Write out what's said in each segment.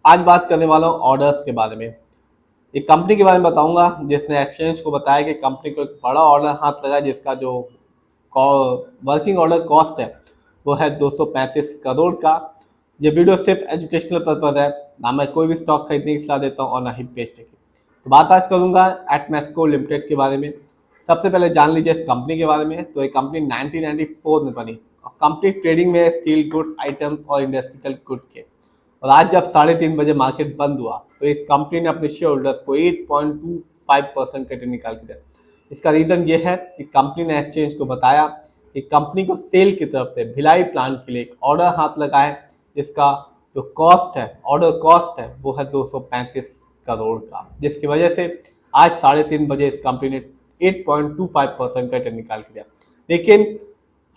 आज बात करने वाला हूँ ऑर्डर्स के बारे में। एक कंपनी के बारे में बताऊंगा जिसने एक्सचेंज को बताया कि कंपनी को एक बड़ा ऑर्डर हाथ लगा जिसका जो वर्किंग ऑर्डर कॉस्ट है वो है 235 करोड़ का। ये वीडियो सिर्फ एजुकेशनल पर्पज है, ना मैं कोई भी स्टॉक खरीदने की सलाह देता हूँ और ना ही बेचने की। तो बात आज करूंगा एटमेस्को लिमिटेड के बारे में। सबसे पहले जान लीजिए इस कंपनी के बारे में। तो ये कंपनी 1994 में बनी और कंपनी ट्रेडिंग में स्टील गुड्स आइटम्स और इंडस्ट्रियल गुड के। और आज जब 3:30 बजे मार्केट बंद हुआ तो इस कंपनी ने अपने शेयर होल्डर्स को 8.25% का रिटर्न निकाल के दिया। इसका रीजन ये है कि कंपनी ने एक्सचेंज को बताया कि कंपनी को सेल की तरफ से भिलाई प्लांट के लिए एक ऑर्डर हाथ लगा है जिसका जो कॉस्ट है, ऑर्डर कॉस्ट है, वो है 235 करोड़ का, जिसकी वजह से आज 3:30 बजे इस कंपनी ने 8.25% का रिटर्न निकाल के दिया। लेकिन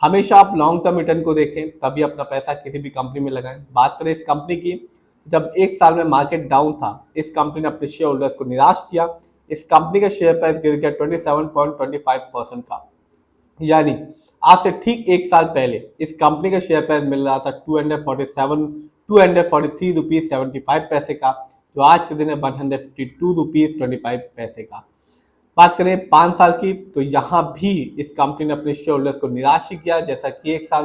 हमेशा आप लॉन्ग टर्म रिटर्न को देखें, तभी अपना पैसा किसी भी कंपनी में लगाएं। बात करें इस कंपनी की, जब एक साल में मार्केट डाउन था इस कंपनी ने अपने शेयर होल्डर्स को निराश किया। इस कंपनी का शेयर प्राइस गिर गया 27.25% का। यानी आज से ठीक एक साल पहले इस कंपनी का शेयर प्राइस मिल रहा था 243 रुपीज 75 पैसे का, जो आज के दिन है 152 रुपीज 25 पैसे का। बात करें 5 साल की, तो यहाँ भी इस कंपनी ने अपने शेयर होल्डर्स को निराश ही किया। जैसा कि एक साल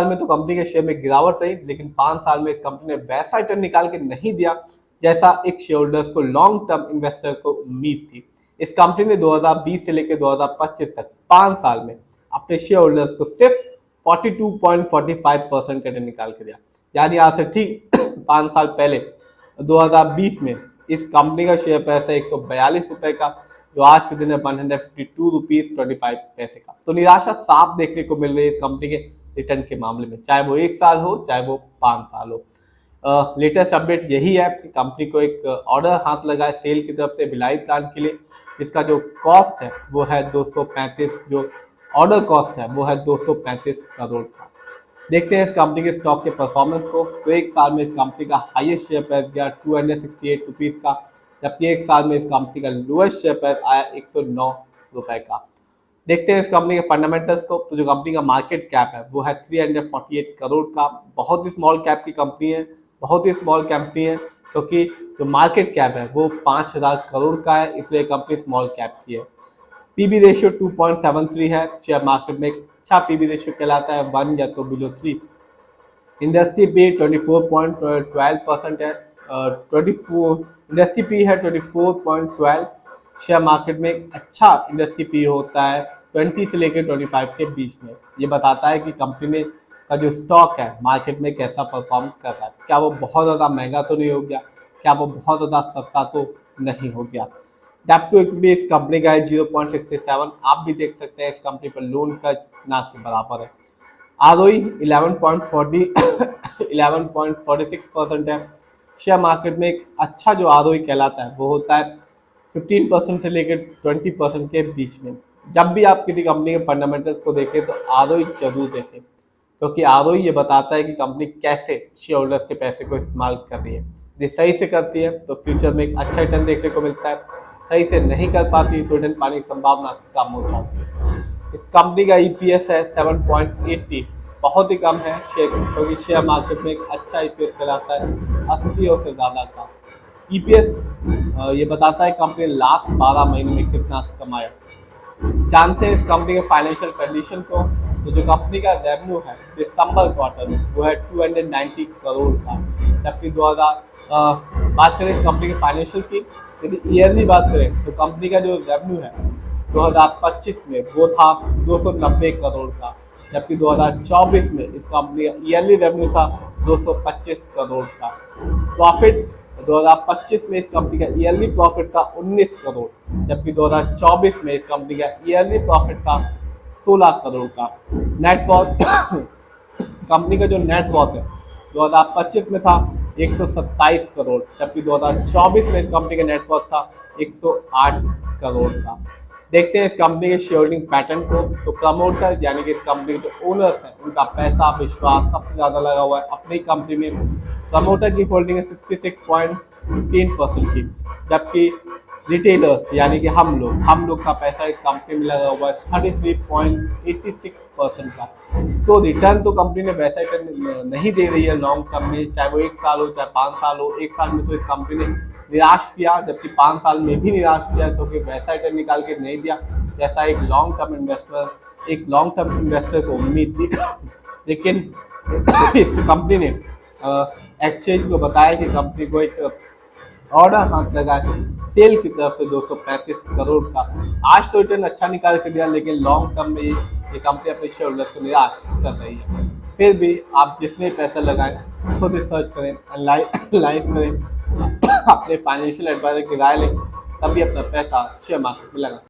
में तो कंपनी के शेयर में गिरावट रही, लेकिन 5 साल में इस कंपनी ने वैसा रिटर्न निकाल के नहीं दिया जैसा एक शेयर होल्डर्स को, लॉन्ग टर्म इन्वेस्टर को उम्मीद थी। इस कंपनी ने 2020 से लेकर 2025 तक 5 साल में अपने शेयर होल्डर्स को सिर्फ 42.45% का रिटर्न निकाल के दिया। यानी आज से ठीक 5 साल पहले 2020 में इस कंपनी का शेयर प्राइस है 142 रुपए का, जो आज के दिन है 152 रुपीज 25 पैसे का। तो निराशा साफ देखने को मिल रही है इस कंपनी के रिटर्न के मामले में, चाहे वो एक साल हो चाहे वो 5 साल हो। लेटेस्ट अपडेट यही है कि कंपनी को एक ऑर्डर हाथ लगा है सेल की तरफ से भिलाई प्लांट के लिए। इसका जो कॉस्ट है वो है 235, जो ऑर्डर कॉस्ट है वो है 235 करोड़ का। देखते हैं इस कंपनी के स्टॉक के परफॉर्मेंस को। तो एक साल में इस कंपनी का हाईएस्ट शेयर प्राइस गया 268 रुपीज का, जबकि एक साल में इस कंपनी का लोएस्ट शेयर प्राइस आया 109 रुपए का। देखते हैं इस कंपनी के फंडामेंटल्स को। तो जो कंपनी का मार्केट कैप है वो है 348 करोड़ का। बहुत ही स्मॉल कैप की कंपनी है, बहुत ही स्मॉल कंपनी है, क्योंकि जो मार्केट कैप है वो 5000 करोड़ का है, इसलिए कंपनी स्मॉल कैप की है। पीबी रेशियो 2.73 है। शेयर मार्केट में एक अच्छा पीबी रेशियो कहलाता है, 1 या तो बिलो 3। इंडस्ट्री पी 24.12% है। 24 इंडस्ट्री पी है 24.12। शेयर मार्केट में एक अच्छा इंडस्ट्री पी होता है 20 से लेकर 25 के बीच में। ये बताता है कि कंपनी में का जो स्टॉक है मार्केट में कैसा परफॉर्म कर रहा है। क्या वो बहुत ज़्यादा महंगा तो नहीं हो गया, क्या वो बहुत ज़्यादा सस्ता तो नहीं हो गया। डेब्ट टू इक्विटी इस कंपनी का है 0.67। आप भी देख सकते हैं इस कंपनी पर लोन का ना के बराबर है। ROE 11.46% है। शेयर मार्केट में एक अच्छा जो ROE कहलाता है वो होता है 15% से लेकर 20% के बीच में। जब भी आप किसी कंपनी के फंडामेंटल्स को देखें तो ROE जरूर देखें, क्योंकि ROE ये बताता है कि कंपनी कैसे शेयर होल्डर्स के पैसे को इस्तेमाल कर रही है। यदि सही से करती है तो फ्यूचर में एक अच्छा रिटर्न देखने को मिलता है, सही से नहीं कर पाती तो रिटर्न पाने की संभावना कम हो जाती है। इस कंपनी का EPS है 7.80, बहुत ही कम है शेयर, क्योंकि शेयर मार्केट में एक अच्छा EPS कहलाता है 80 और से ज़्यादा का। EPS ये बताता है कंपनी ने लास्ट 12 महीने में कितना कमाया। जानते हैं इस कंपनी के फाइनेंशियल कंडीशन को। तो जो कंपनी का रेवेन्यू है दिसंबर क्वार्टर में वो है 290 करोड़ का, जबकि 2000 बात करें इस कंपनी के फाइनेंशियल की, यदि ईयरली बात करें तो कंपनी का जो रेवेन्यू है 2025 में वो था 290 करोड़ का, जबकि 2024 में इस कंपनी का ईयरली रेवेन्यू था 225 करोड़ का। प्रॉफिट 2025 में इस कंपनी का ईयरली प्रॉफिट था 19 करोड़, जबकि 2024 में इस कंपनी का ईयरली प्रॉफिट था 16 करोड़ का। नेटवर्थ कंपनी का जो नेटवर्थ है 2025 में था 127 करोड़, जबकि 2024 में इस कंपनी का नेटवर्थ था 108 करोड़ का। देखते हैं इस कंपनी के शेयर होल्डिंग पैटर्न को। तो प्रमोटर यानी कि इस कंपनी के जो ओनर्स हैं उनका पैसा विश्वास सबसे ज़्यादा लगा हुआ है अपनी कंपनी में। प्रमोटर की होल्डिंग है 66.15% की, जबकि रिटेलर्स यानी कि हम लोग का पैसा एक कंपनी में लगा हुआ है 33.86% का। तो रिटर्न तो कंपनी ने वैसा रिटर्न नहीं दे रही है लॉन्ग टर्म में, चाहे वो 1 साल हो चाहे 5 साल हो। 1 साल में तो इस कंपनी ने निराश किया, जबकि 5 साल में भी निराश किया, क्योंकि वैसा रिटर्न निकाल के नहीं दिया जैसा एक लॉन्ग टर्म इन्वेस्टर को उम्मीद थी। लेकिन इस कंपनी ने एक्सचेंज को बताया कि कंपनी को एक ऑर्डर हाथ लगा है सेल की तरफ से 235 करोड़ का। आज तो रिटर्न अच्छा निकाल के दिया, लेकिन लॉन्ग टर्म में ये कंपनी अपने शेयर होल्डर्स को निराश कर रही है। फिर भी आप जिसमें पैसा लगाएं खुद रिसर्च करें, एनालाइज करें, अपने फाइनेंशियल एडवाइजर की राय लें, तभी अपना पैसा शेयर मार्केट में लगाएं।